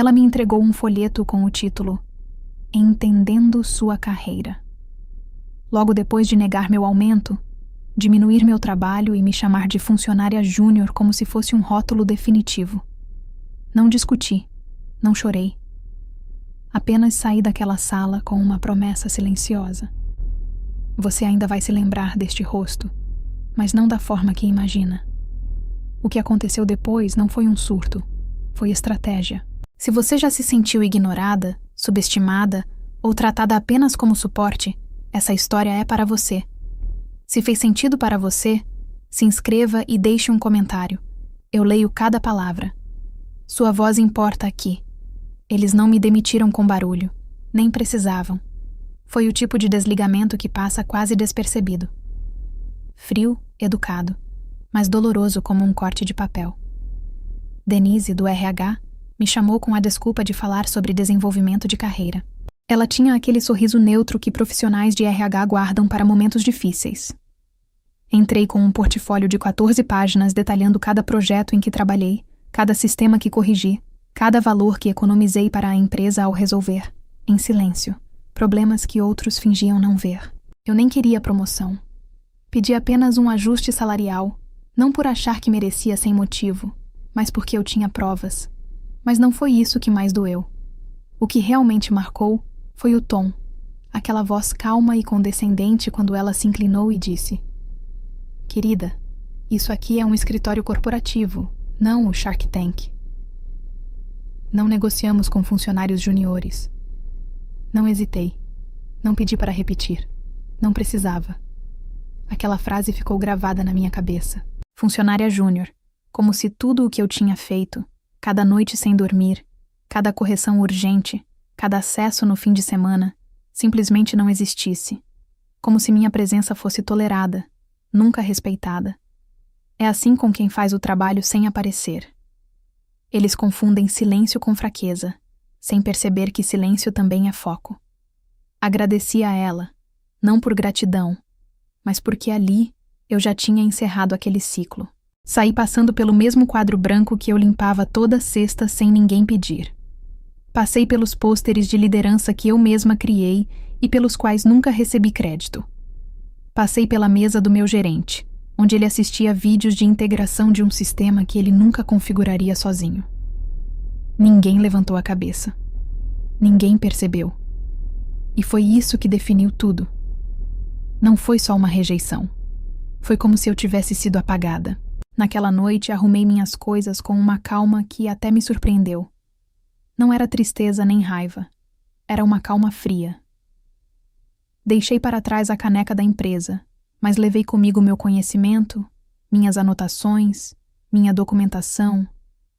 Ela me entregou um folheto com o título Entendendo Sua Carreira. Logo depois de negar meu aumento, diminuir meu trabalho e me chamar de funcionária júnior como se fosse um rótulo definitivo. Não discuti, não chorei. Apenas saí daquela sala com uma promessa silenciosa. Você ainda vai se lembrar deste rosto, mas não da forma que imagina. O que aconteceu depois não foi um surto, foi estratégia. Se você já se sentiu ignorada, subestimada ou tratada apenas como suporte, essa história é para você. Se fez sentido para você, se inscreva e deixe um comentário. Eu leio cada palavra. Sua voz importa aqui. Eles não me demitiram com barulho. Nem precisavam. Foi o tipo de desligamento que passa quase despercebido. Frio, educado, mas doloroso como um corte de papel. Denise, do RH, me chamou com a desculpa de falar sobre desenvolvimento de carreira. Ela tinha aquele sorriso neutro que profissionais de RH guardam para momentos difíceis. Entrei com um portfólio de 14 páginas detalhando cada projeto em que trabalhei, cada sistema que corrigi, cada valor que economizei para a empresa ao resolver, em silêncio, problemas que outros fingiam não ver. Eu nem queria promoção. Pedi apenas um ajuste salarial, não por achar que merecia sem motivo, mas porque eu tinha provas. Mas não foi isso que mais doeu. O que realmente marcou foi o tom, aquela voz calma e condescendente quando ela se inclinou e disse: Querida, isso aqui é um escritório corporativo, não o Shark Tank. Não negociamos com funcionários juniores. Não hesitei. Não pedi para repetir. Não precisava. Aquela frase ficou gravada na minha cabeça. Funcionária júnior, como se tudo o que eu tinha feito, cada noite sem dormir, cada correção urgente, cada acesso no fim de semana, simplesmente não existisse. Como se minha presença fosse tolerada, nunca respeitada. É assim com quem faz o trabalho sem aparecer. Eles confundem silêncio com fraqueza, sem perceber que silêncio também é foco. Agradeci a ela, não por gratidão, mas porque ali eu já tinha encerrado aquele ciclo. Saí passando pelo mesmo quadro branco que eu limpava toda sexta sem ninguém pedir. Passei pelos pôsteres de liderança que eu mesma criei e pelos quais nunca recebi crédito. Passei pela mesa do meu gerente, onde ele assistia vídeos de integração de um sistema que ele nunca configuraria sozinho. Ninguém levantou a cabeça. Ninguém percebeu. E foi isso que definiu tudo. Não foi só uma rejeição. Foi como se eu tivesse sido apagada. Naquela noite, arrumei minhas coisas com uma calma que até me surpreendeu. Não era tristeza nem raiva. Era uma calma fria. Deixei para trás a caneca da empresa, mas levei comigo meu conhecimento, minhas anotações, minha documentação,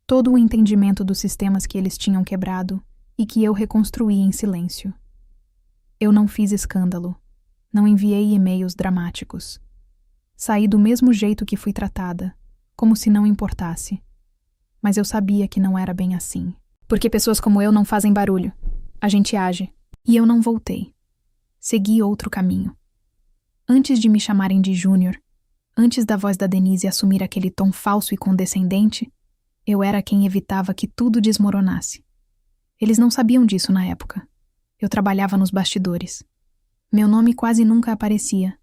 todo o entendimento dos sistemas que eles tinham quebrado e que eu reconstruí em silêncio. Eu não fiz escândalo. Não enviei e-mails dramáticos. Saí do mesmo jeito que fui tratada, como se não importasse. Mas eu sabia que não era bem assim. Porque pessoas como eu não fazem barulho. A gente age. E eu não voltei. Segui outro caminho. Antes de me chamarem de júnior, antes da voz da Denise assumir aquele tom falso e condescendente, eu era quem evitava que tudo desmoronasse. Eles não sabiam disso na época. Eu trabalhava nos bastidores. Meu nome quase nunca aparecia,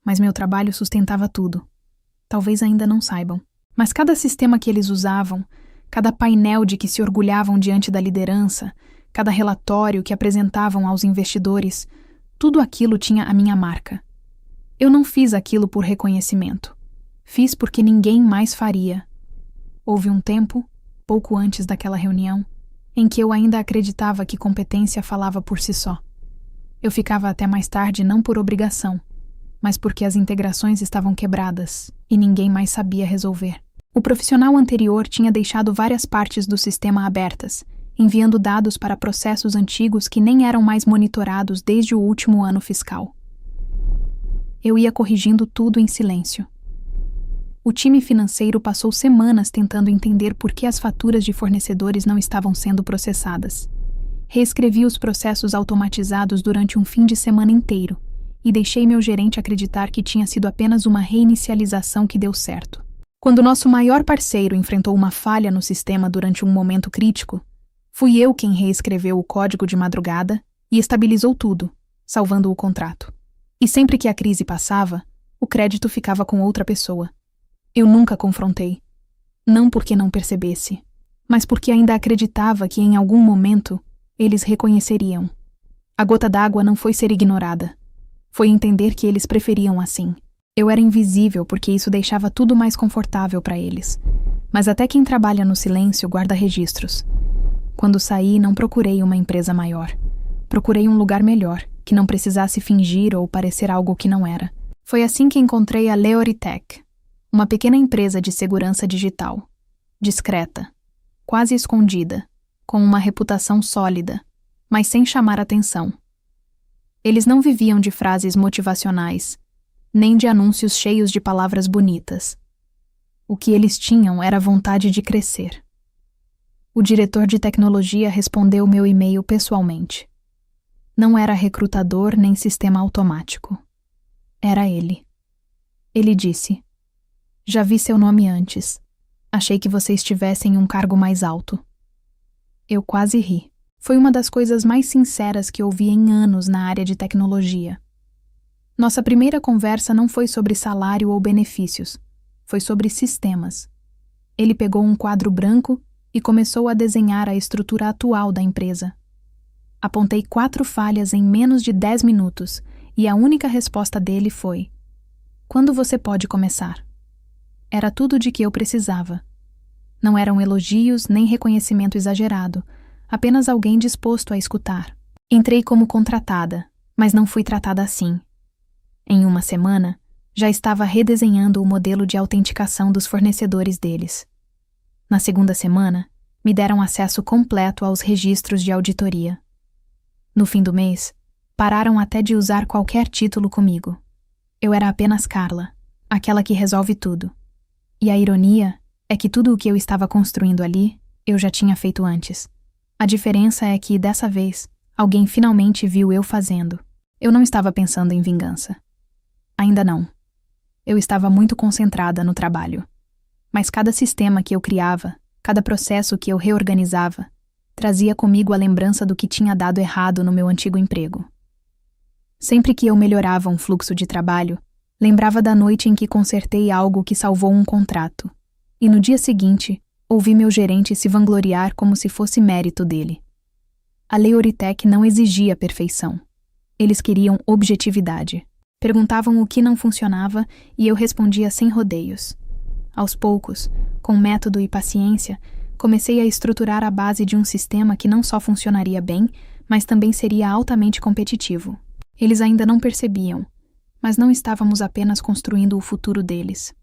mas meu trabalho sustentava tudo. Talvez ainda não saibam. Mas cada sistema que eles usavam, cada painel de que se orgulhavam diante da liderança, cada relatório que apresentavam aos investidores, tudo aquilo tinha a minha marca. Eu não fiz aquilo por reconhecimento. Fiz porque ninguém mais faria. Houve um tempo, pouco antes daquela reunião, em que eu ainda acreditava que competência falava por si só. Eu ficava até mais tarde não por obrigação, mas porque as integrações estavam quebradas e ninguém mais sabia resolver. O profissional anterior tinha deixado várias partes do sistema abertas, enviando dados para processos antigos que nem eram mais monitorados desde o último ano fiscal. Eu ia corrigindo tudo em silêncio. O time financeiro passou semanas tentando entender por que as faturas de fornecedores não estavam sendo processadas. Reescrevi os processos automatizados durante um fim de semana inteiro e deixei meu gerente acreditar que tinha sido apenas uma reinicialização que deu certo. Quando nosso maior parceiro enfrentou uma falha no sistema durante um momento crítico, Fui eu quem reescreveu o código de madrugada e estabilizou tudo, salvando o contrato. E sempre que a crise passava, o crédito ficava com outra pessoa. Eu nunca confrontei. Não porque não percebesse, mas porque ainda acreditava que em algum momento eles reconheceriam. A gota d'água não foi ser ignorada. Foi entender que eles preferiam assim. Eu era invisível porque isso deixava tudo mais confortável para eles. Mas até quem trabalha no silêncio guarda registros. Quando saí, não procurei uma empresa maior. Procurei um lugar melhor, que não precisasse fingir ou parecer algo que não era. Foi assim que encontrei a Leoritech, uma pequena empresa de segurança digital. Discreta, quase escondida, com uma reputação sólida, mas sem chamar atenção. Eles não viviam de frases motivacionais, nem de anúncios cheios de palavras bonitas. O que eles tinham era vontade de crescer. O diretor de tecnologia respondeu meu e-mail pessoalmente. Não era recrutador nem sistema automático. Era ele. Ele disse: "Já vi seu nome antes. Achei que você estivesse em um cargo mais alto." Eu quase ri. Foi uma das coisas mais sinceras que ouvi em anos na área de tecnologia. Nossa primeira conversa não foi sobre salário ou benefícios. Foi sobre sistemas. Ele pegou um quadro branco e começou a desenhar a estrutura atual da empresa. Apontei 4 falhas em menos de 10 minutos e a única resposta dele foi: "Quando você pode começar?" Era tudo de que eu precisava. Não eram elogios nem reconhecimento exagerado, apenas alguém disposto a escutar. Entrei como contratada, mas não fui tratada assim. Em uma semana, já estava redesenhando o modelo de autenticação dos fornecedores deles. Na segunda semana, me deram acesso completo aos registros de auditoria. No fim do mês, pararam até de usar qualquer título comigo. Eu era apenas Carla, aquela que resolve tudo. E a ironia é que tudo o que eu estava construindo ali, eu já tinha feito antes. A diferença é que, dessa vez, alguém finalmente viu eu fazendo. Eu não estava pensando em vingança. Ainda não. Eu estava muito concentrada no trabalho. Mas cada sistema que eu criava, cada processo que eu reorganizava, trazia comigo a lembrança do que tinha dado errado no meu antigo emprego. Sempre que eu melhorava um fluxo de trabalho, lembrava da noite em que consertei algo que salvou um contrato. E no dia seguinte, ouvi meu gerente se vangloriar como se fosse mérito dele. A Leoritech não exigia perfeição. Eles queriam objetividade. Perguntavam o que não funcionava e eu respondia sem rodeios. Aos poucos, com método e paciência, comecei a estruturar a base de um sistema que não só funcionaria bem, mas também seria altamente competitivo. Eles ainda não percebiam, mas não estávamos apenas construindo o futuro deles.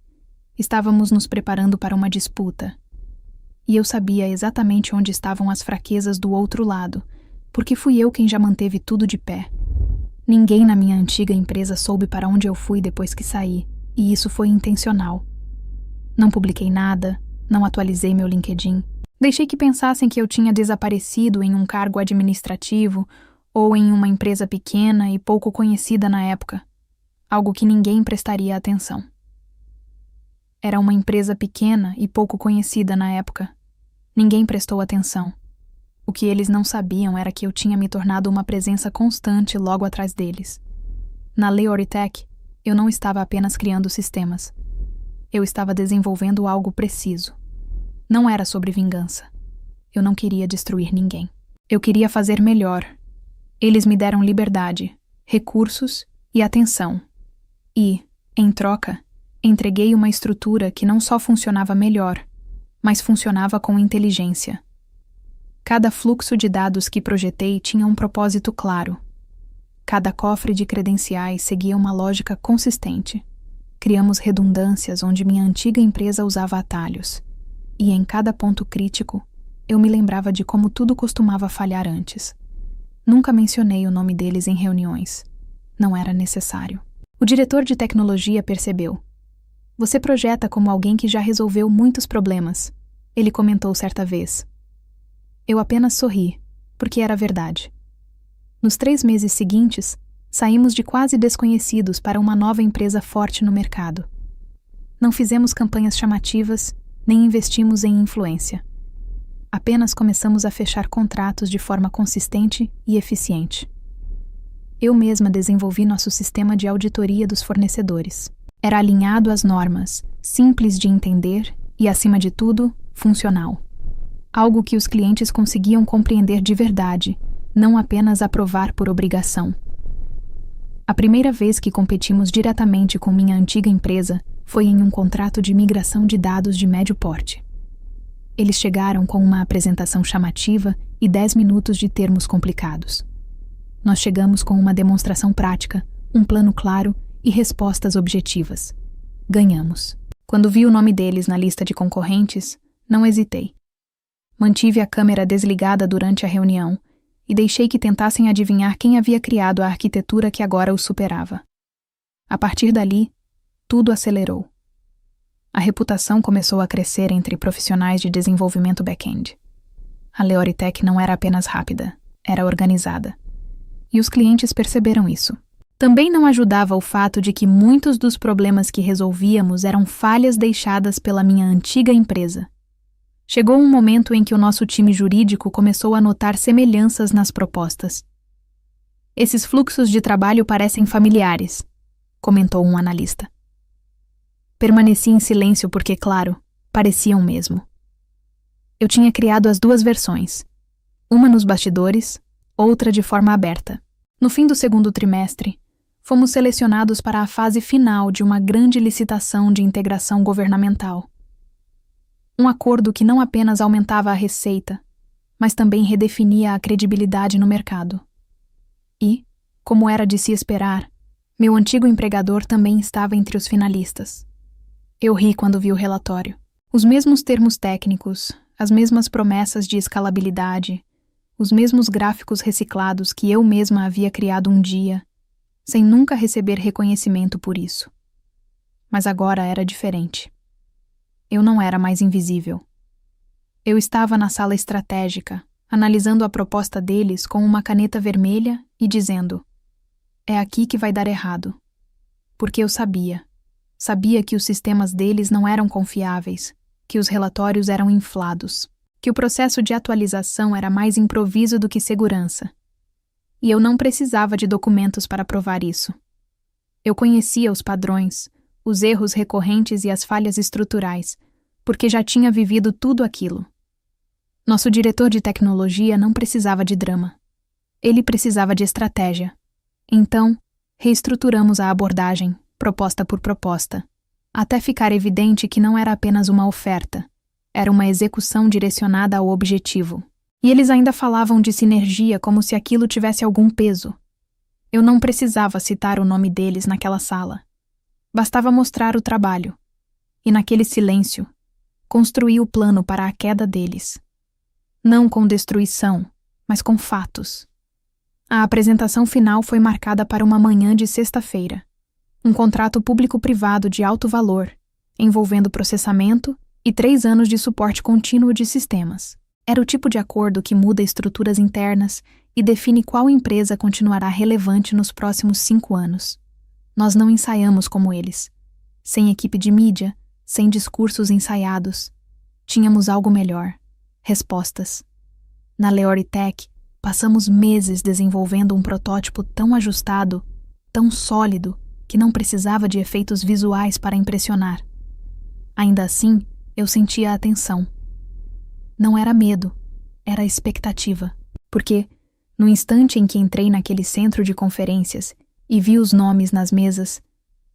Estávamos nos preparando para uma disputa. E eu sabia exatamente onde estavam as fraquezas do outro lado, porque fui eu quem já manteve tudo de pé. Ninguém na minha antiga empresa soube para onde eu fui depois que saí, e isso foi intencional. Não publiquei nada, não atualizei meu LinkedIn. Deixei que pensassem que eu tinha desaparecido em um cargo administrativo ou em uma empresa pequena e pouco conhecida na época, algo que ninguém prestaria atenção. Era uma empresa pequena e pouco conhecida na época. Ninguém prestou atenção. O que eles não sabiam era que eu tinha me tornado uma presença constante logo atrás deles. Na Leoritech, eu não estava apenas criando sistemas. Eu estava desenvolvendo algo preciso. Não era sobre vingança. Eu não queria destruir ninguém. Eu queria fazer melhor. Eles me deram liberdade, recursos e atenção. E, em troca, entreguei uma estrutura que não só funcionava melhor, mas funcionava com inteligência. Cada fluxo de dados que projetei tinha um propósito claro. Cada cofre de credenciais seguia uma lógica consistente. Criamos redundâncias onde minha antiga empresa usava atalhos. E em cada ponto crítico, eu me lembrava de como tudo costumava falhar antes. Nunca mencionei o nome deles em reuniões. Não era necessário. O diretor de tecnologia percebeu. "Você projeta como alguém que já resolveu muitos problemas", ele comentou certa vez. Eu apenas sorri, porque era verdade. Nos 3 meses seguintes, saímos de quase desconhecidos para uma nova empresa forte no mercado. Não fizemos campanhas chamativas, nem investimos em influência. apenas começamos a fechar contratos de forma consistente e eficiente. Eu mesma desenvolvi nosso sistema de auditoria dos fornecedores. Era alinhado às normas, simples de entender e, acima de tudo, funcional. Algo que os clientes conseguiam compreender de verdade, não apenas aprovar por obrigação. A primeira vez que competimos diretamente com minha antiga empresa foi em um contrato de migração de dados de médio porte. Eles chegaram com uma apresentação chamativa e 10 minutos de termos complicados. Nós chegamos com uma demonstração prática, um plano claro e respostas objetivas. Ganhamos. Quando vi o nome deles na lista de concorrentes, não hesitei. Mantive a câmera desligada durante a reunião e deixei que tentassem adivinhar quem havia criado a arquitetura que agora os superava. A partir dali, tudo acelerou. A reputação começou a crescer entre profissionais de desenvolvimento back-end. A Leoritech não era apenas rápida, era organizada. E os clientes perceberam isso. Também não ajudava o fato de que muitos dos problemas que resolvíamos eram falhas deixadas pela minha antiga empresa. Chegou um momento em que o nosso time jurídico começou a notar semelhanças nas propostas. Esses fluxos de trabalho parecem familiares, comentou um analista. Permaneci em silêncio porque, claro, pareciam mesmo. Eu tinha criado as duas versões, uma nos bastidores, outra de forma aberta. No fim do segundo trimestre, fomos selecionados para a fase final de uma grande licitação de integração governamental. Um acordo que não apenas aumentava a receita, mas também redefinia a credibilidade no mercado. E, como era de se esperar, meu antigo empregador também estava entre os finalistas. Eu ri quando vi o relatório. Os mesmos termos técnicos, as mesmas promessas de escalabilidade, os mesmos gráficos reciclados que eu mesma havia criado um dia, sem nunca receber reconhecimento por isso. Mas agora era diferente. Eu não era mais invisível. Eu estava na sala estratégica, analisando a proposta deles com uma caneta vermelha e dizendo: é aqui que vai dar errado. Porque eu sabia que os sistemas deles não eram confiáveis, que os relatórios eram inflados, que o processo de atualização era mais improviso do que segurança. E eu não precisava de documentos para provar isso. Eu conhecia os padrões, os erros recorrentes e as falhas estruturais, porque já tinha vivido tudo aquilo. Nosso diretor de tecnologia não precisava de drama. Ele precisava de estratégia. Então, reestruturamos a abordagem, proposta por proposta, até ficar evidente que não era apenas uma oferta, era uma execução direcionada ao objetivo. E eles ainda falavam de sinergia como se aquilo tivesse algum peso. Eu não precisava citar o nome deles naquela sala. Bastava mostrar o trabalho. E naquele silêncio, construí o plano para a queda deles. Não com destruição, mas com fatos. A apresentação final foi marcada para uma manhã de sexta-feira. Um contrato público-privado de alto valor, envolvendo processamento e 3 anos de suporte contínuo de sistemas. Era o tipo de acordo que muda estruturas internas e define qual empresa continuará relevante nos próximos 5 anos. Nós não ensaiamos como eles. Sem equipe de mídia, sem discursos ensaiados. Tínhamos algo melhor. Respostas. Na Leoritech, passamos meses desenvolvendo um protótipo tão ajustado, tão sólido, que não precisava de efeitos visuais para impressionar. Ainda assim, eu sentia a atenção. Não era medo, era expectativa. Porque, no instante em que entrei naquele centro de conferências e vi os nomes nas mesas,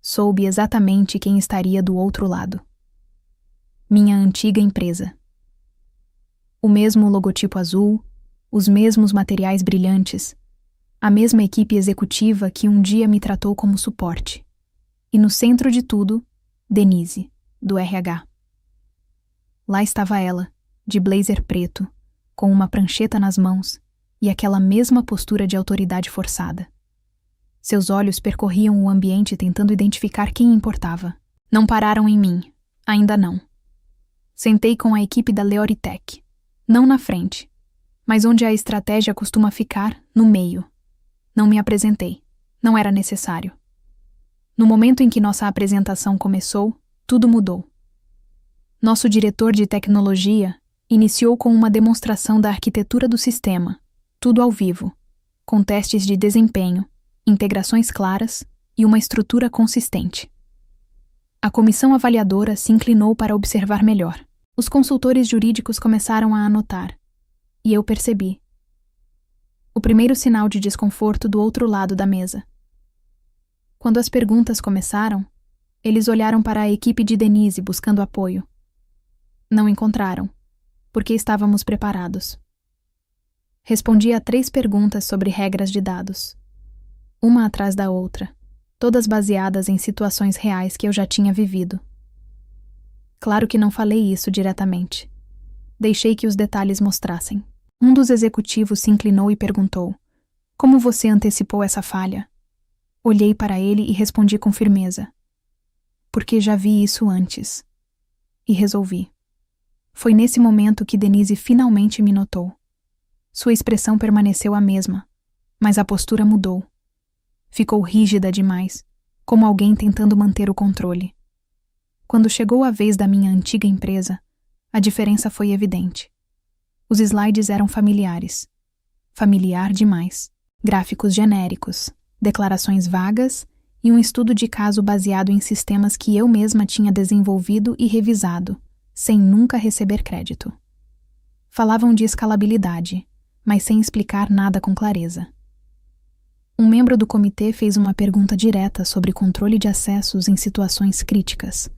soube exatamente quem estaria do outro lado. Minha antiga empresa. O mesmo logotipo azul, os mesmos materiais brilhantes, a mesma equipe executiva que um dia me tratou como suporte. E no centro de tudo, Denise, do RH. Lá estava ela, de blazer preto, com uma prancheta nas mãos e aquela mesma postura de autoridade forçada. Seus olhos percorriam o ambiente tentando identificar quem importava. Não pararam em mim, ainda não. Sentei com a equipe da Leoritech, não na frente, mas onde a estratégia costuma ficar, no meio. Não me apresentei, não era necessário. No momento em que nossa apresentação começou, tudo mudou. Nosso diretor de tecnologia, Iniciou com uma demonstração da arquitetura do sistema, tudo ao vivo, com testes de desempenho, integrações claras e uma estrutura consistente. A comissão avaliadora se inclinou para observar melhor. Os consultores jurídicos começaram a anotar, e eu percebi o primeiro sinal de desconforto do outro lado da mesa. Quando as perguntas começaram, eles olharam para a equipe de Denise buscando apoio. Não encontraram, porque estávamos preparados. Respondi a 3 perguntas sobre regras de dados, uma atrás da outra, todas baseadas em situações reais que eu já tinha vivido. Claro que não falei isso diretamente. Deixei que os detalhes mostrassem. Um dos executivos se inclinou e perguntou: "Como você antecipou essa falha?" Olhei para ele e respondi com firmeza: "Porque já vi isso antes." E resolvi. Foi nesse momento que Denise finalmente me notou. Sua expressão permaneceu a mesma, mas a postura mudou. Ficou rígida demais, como alguém tentando manter o controle. Quando chegou a vez da minha antiga empresa, a diferença foi evidente. Os slides eram familiares. Familiar demais. Gráficos genéricos, declarações vagas e um estudo de caso baseado em sistemas que eu mesma tinha desenvolvido e revisado, sem nunca receber crédito. Falavam de escalabilidade, mas sem explicar nada com clareza. Um membro do comitê fez uma pergunta direta sobre controle de acessos em situações críticas.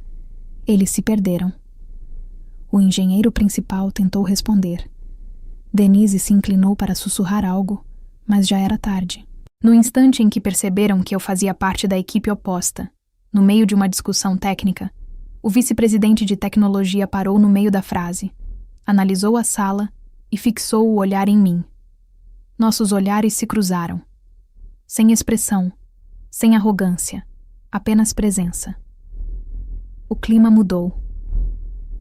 Eles se perderam. O engenheiro principal tentou responder. Denise se inclinou para sussurrar algo, mas já era tarde. No instante em que perceberam que eu fazia parte da equipe oposta, no meio de uma discussão técnica, o vice-presidente de tecnologia parou no meio da frase, analisou a sala e fixou o olhar em mim. Nossos olhares se cruzaram. Sem expressão, sem arrogância, apenas presença. O clima mudou.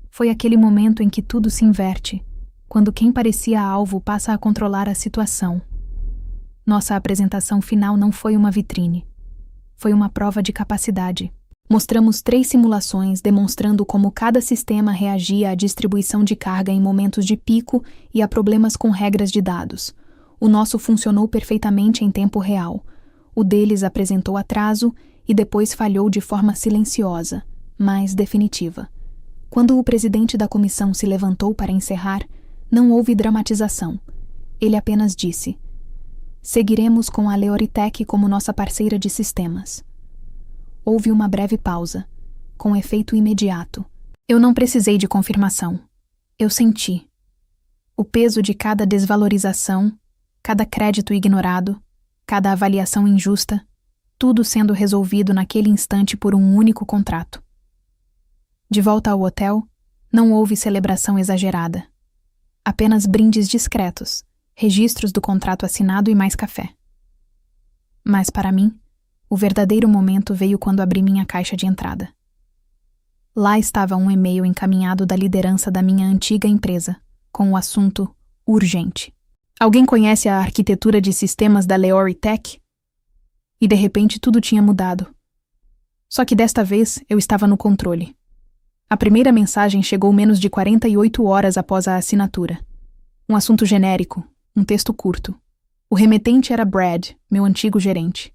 Foi aquele momento em que tudo se inverte, quando quem parecia alvo passa a controlar a situação. Nossa apresentação final não foi uma vitrine. Foi uma prova de capacidade. Mostramos 3 simulações demonstrando como cada sistema reagia à distribuição de carga em momentos de pico e a problemas com regras de dados. O nosso funcionou perfeitamente em tempo real. O deles apresentou atraso e depois falhou de forma silenciosa, mas definitiva. Quando o presidente da comissão se levantou para encerrar, não houve dramatização. Ele apenas disse: "Seguiremos com a Leoritech como nossa parceira de sistemas." Houve uma breve pausa, com efeito imediato. Eu não precisei de confirmação. Eu senti. O peso de cada desvalorização, cada crédito ignorado, cada avaliação injusta, tudo sendo resolvido naquele instante por um único contrato. De volta ao hotel, não houve celebração exagerada. Apenas brindes discretos, registros do contrato assinado e mais café. Mas para mim, o verdadeiro momento veio quando abri minha caixa de entrada. Lá estava um e-mail encaminhado da liderança da minha antiga empresa, com o assunto urgente. Alguém conhece a arquitetura de sistemas da Leoritech? E de repente tudo tinha mudado. Só que desta vez eu estava no controle. A primeira mensagem chegou menos de 48 horas após a assinatura. Um assunto genérico, um texto curto. O remetente era Brad, meu antigo gerente.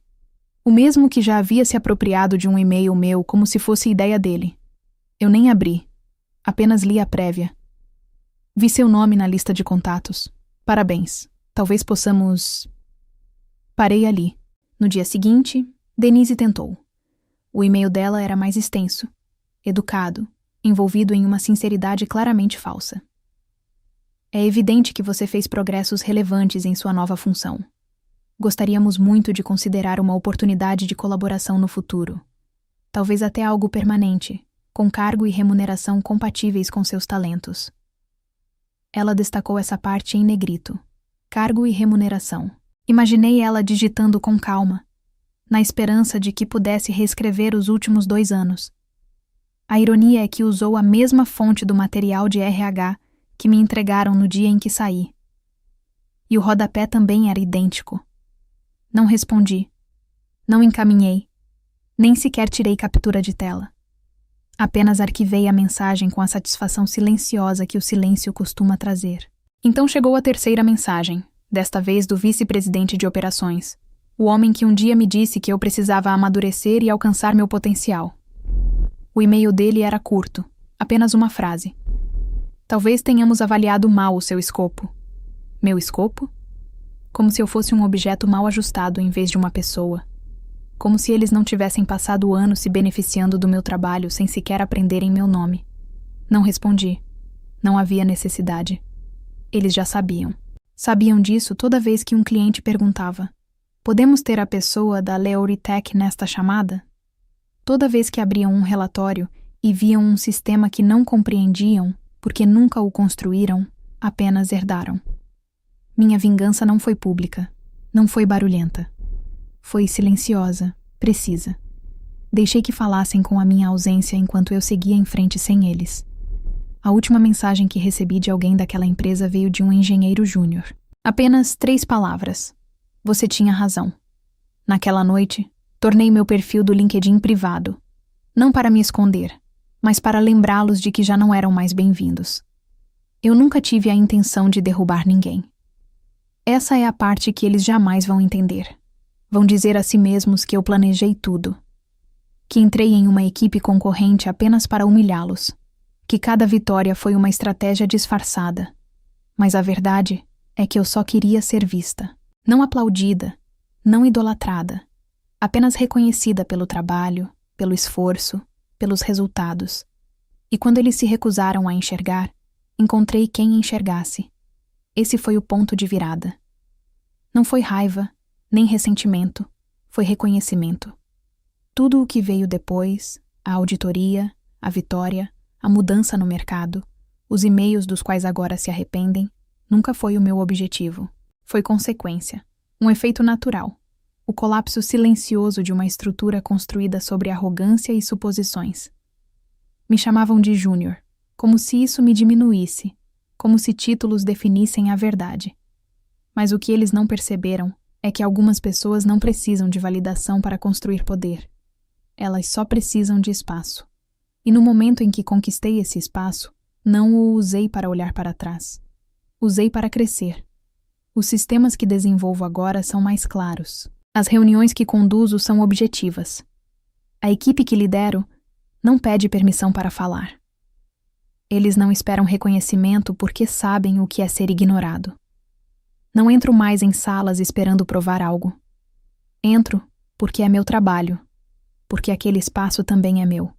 O mesmo que já havia se apropriado de um e-mail meu como se fosse ideia dele. Eu nem abri, apenas li a prévia. Vi seu nome na lista de contatos. Parabéns, talvez possamos... Parei ali. No dia seguinte, Denise tentou. O e-mail dela era mais extenso, educado, envolvido em uma sinceridade claramente falsa. É evidente que você fez progressos relevantes em sua nova função. Gostaríamos muito de considerar uma oportunidade de colaboração no futuro. Talvez até algo permanente, com cargo e remuneração compatíveis com seus talentos. Ela destacou essa parte em negrito. Cargo e remuneração. Imaginei ela digitando com calma, na esperança de que pudesse reescrever os últimos 2 anos. A ironia é que usou a mesma fonte do material de RH que me entregaram no dia em que saí. E o rodapé também era idêntico. Não respondi. Não encaminhei. Nem sequer tirei captura de tela. Apenas arquivei a mensagem com a satisfação silenciosa que o silêncio costuma trazer. Então chegou a terceira mensagem, desta vez do vice-presidente de operações, o homem que um dia me disse que eu precisava amadurecer e alcançar meu potencial. O e-mail dele era curto, apenas uma frase. Talvez tenhamos avaliado mal o seu escopo. Meu escopo? Como se eu fosse um objeto mal ajustado em vez de uma pessoa. Como se eles não tivessem passado anos se beneficiando do meu trabalho sem sequer aprenderem meu nome. Não respondi. Não havia necessidade. Eles já sabiam. Sabiam disso toda vez que um cliente perguntava: podemos ter a pessoa da Leoritech nesta chamada? Toda vez que abriam um relatório e viam um sistema que não compreendiam, porque nunca o construíram, apenas herdaram. Minha vingança não foi pública, não foi barulhenta. Foi silenciosa, precisa. Deixei que falassem com a minha ausência enquanto eu seguia em frente sem eles. A última mensagem que recebi de alguém daquela empresa veio de um engenheiro júnior. Apenas 3 palavras. Você tinha razão. Naquela noite, tornei meu perfil do LinkedIn privado. Não para me esconder, mas para lembrá-los de que já não eram mais bem-vindos. Eu nunca tive a intenção de derrubar ninguém. Essa é a parte que eles jamais vão entender. Vão dizer a si mesmos que eu planejei tudo. Que entrei em uma equipe concorrente apenas para humilhá-los. Que cada vitória foi uma estratégia disfarçada. Mas a verdade é que eu só queria ser vista. Não aplaudida, não idolatrada. Apenas reconhecida pelo trabalho, pelo esforço, pelos resultados. E quando eles se recusaram a enxergar, encontrei quem enxergasse. Esse foi o ponto de virada. Não foi raiva, nem ressentimento, foi reconhecimento. Tudo o que veio depois, a auditoria, a vitória, a mudança no mercado, os e-mails dos quais agora se arrependem, nunca foi o meu objetivo. Foi consequência, um efeito natural, o colapso silencioso de uma estrutura construída sobre arrogância e suposições. Me chamavam de Júnior, como se isso me diminuísse, como se títulos definissem a verdade. Mas o que eles não perceberam é que algumas pessoas não precisam de validação para construir poder. Elas só precisam de espaço. E no momento em que conquistei esse espaço, não o usei para olhar para trás. Usei para crescer. Os sistemas que desenvolvo agora são mais claros. As reuniões que conduzo são objetivas. A equipe que lidero não pede permissão para falar. Eles não esperam reconhecimento porque sabem o que é ser ignorado. Não entro mais em salas esperando provar algo. Entro porque é meu trabalho, porque aquele espaço também é meu.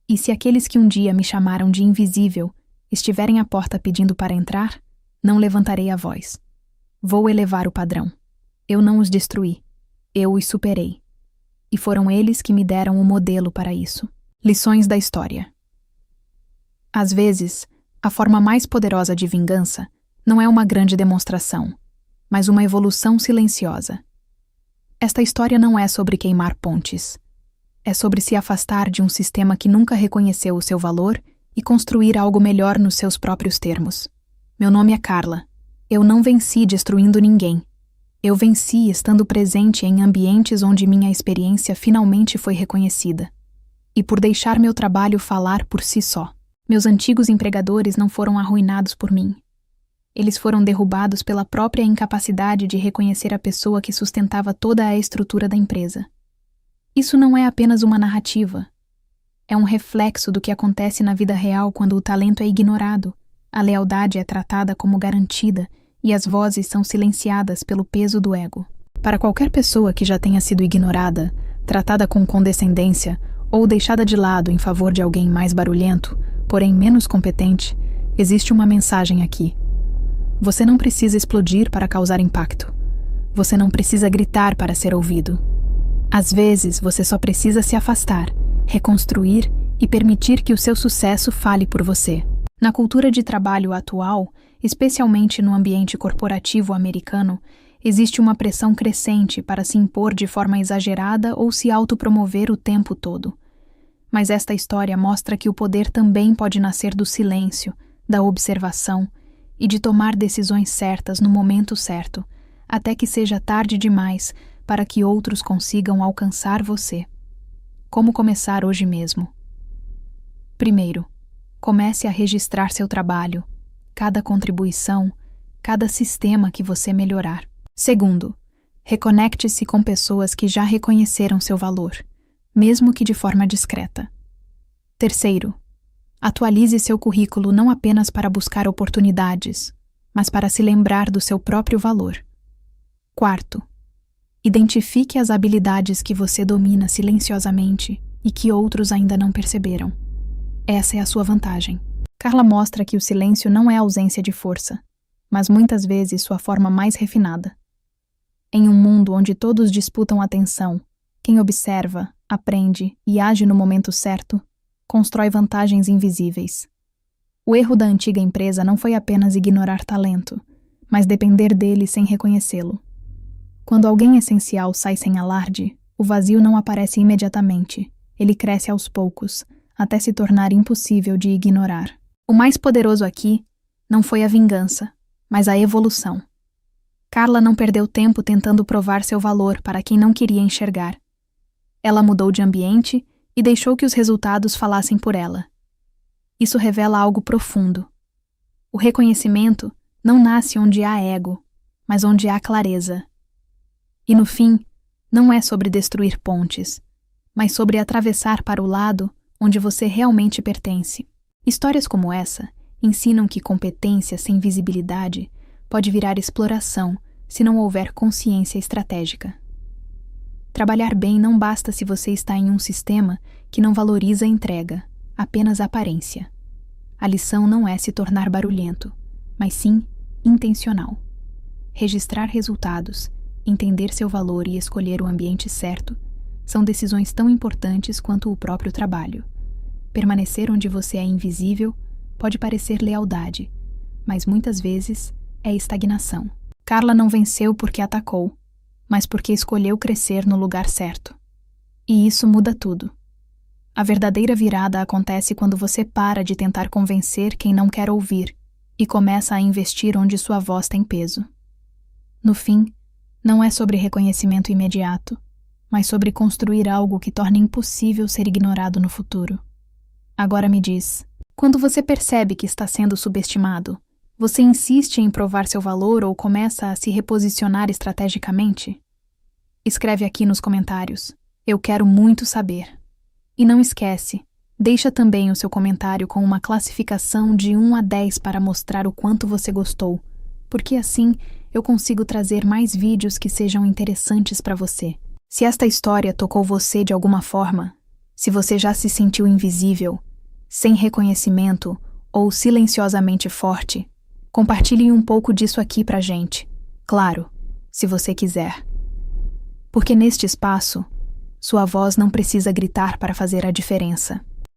E se aqueles que um dia me chamaram de invisível estiverem à porta pedindo para entrar, não levantarei a voz. Vou elevar o padrão. Eu não os destruí. Eu os superei. E foram eles que me deram o modelo para isso. Lições da história. Às vezes, a forma mais poderosa de vingança não é uma grande demonstração, mas uma evolução silenciosa. Esta história não é sobre queimar pontes. É sobre se afastar de um sistema que nunca reconheceu o seu valor e construir algo melhor nos seus próprios termos. Meu nome é Carla. Eu não venci destruindo ninguém. Eu venci estando presente em ambientes onde minha experiência finalmente foi reconhecida. E por deixar meu trabalho falar por si só. Meus antigos empregadores não foram arruinados por mim. Eles foram derrubados pela própria incapacidade de reconhecer a pessoa que sustentava toda a estrutura da empresa. Isso não é apenas uma narrativa. É um reflexo do que acontece na vida real quando o talento é ignorado, a lealdade é tratada como garantida e as vozes são silenciadas pelo peso do ego. Para qualquer pessoa que já tenha sido ignorada, tratada com condescendência ou deixada de lado em favor de alguém mais barulhento, porém menos competente, existe uma mensagem aqui. Você não precisa explodir para causar impacto. Você não precisa gritar para ser ouvido. Às vezes, você só precisa se afastar, reconstruir e permitir que o seu sucesso fale por você. Na cultura de trabalho atual, especialmente no ambiente corporativo americano, existe uma pressão crescente para se impor de forma exagerada ou se autopromover o tempo todo. Mas esta história mostra que o poder também pode nascer do silêncio, da observação e de tomar decisões certas no momento certo, até que seja tarde demais para que outros consigam alcançar você. Como começar hoje mesmo? Primeiro, comece a registrar seu trabalho, cada contribuição, cada sistema que você melhorar. Segundo, reconecte-se com pessoas que já reconheceram seu valor, mesmo que de forma discreta. Terceiro, atualize seu currículo não apenas para buscar oportunidades, mas para se lembrar do seu próprio valor. Quarto, identifique as habilidades que você domina silenciosamente e que outros ainda não perceberam. Essa é a sua vantagem. Carla mostra que o silêncio não é ausência de força, mas muitas vezes sua forma mais refinada. Em um mundo onde todos disputam atenção, quem observa, aprende e age no momento certo, constrói vantagens invisíveis. O erro da antiga empresa não foi apenas ignorar talento, mas depender dele sem reconhecê-lo. Quando alguém essencial sai sem alarde, o vazio não aparece imediatamente, ele cresce aos poucos, até se tornar impossível de ignorar. O mais poderoso aqui não foi a vingança, mas a evolução. Carla não perdeu tempo tentando provar seu valor para quem não queria enxergar. Ela mudou de ambiente e deixou que os resultados falassem por ela. Isso revela algo profundo. O reconhecimento não nasce onde há ego, mas onde há clareza. E no fim, não é sobre destruir pontes, mas sobre atravessar para o lado onde você realmente pertence. Histórias como essa ensinam que competência sem visibilidade pode virar exploração se não houver consciência estratégica. Trabalhar bem não basta se você está em um sistema que não valoriza a entrega, apenas a aparência. A lição não é se tornar barulhento, mas sim intencional. Registrar resultados, entender seu valor e escolher o ambiente certo são decisões tão importantes quanto o próprio trabalho. Permanecer onde você é invisível pode parecer lealdade, mas muitas vezes é estagnação. Carla não venceu porque atacou, mas porque escolheu crescer no lugar certo. E isso muda tudo. A verdadeira virada acontece quando você para de tentar convencer quem não quer ouvir e começa a investir onde sua voz tem peso. No fim, não é sobre reconhecimento imediato, mas sobre construir algo que torne impossível ser ignorado no futuro. Agora me diz, quando você percebe que está sendo subestimado, você insiste em provar seu valor ou começa a se reposicionar estrategicamente? Escreve aqui nos comentários. Eu quero muito saber. E não esquece, deixa também o seu comentário com uma classificação de 1 a 10 para mostrar o quanto você gostou, porque assim eu consigo trazer mais vídeos que sejam interessantes para você. Se esta história tocou você de alguma forma, se você já se sentiu invisível, sem reconhecimento ou silenciosamente forte, compartilhe um pouco disso aqui pra gente. Claro, se você quiser. Porque neste espaço, sua voz não precisa gritar para fazer a diferença.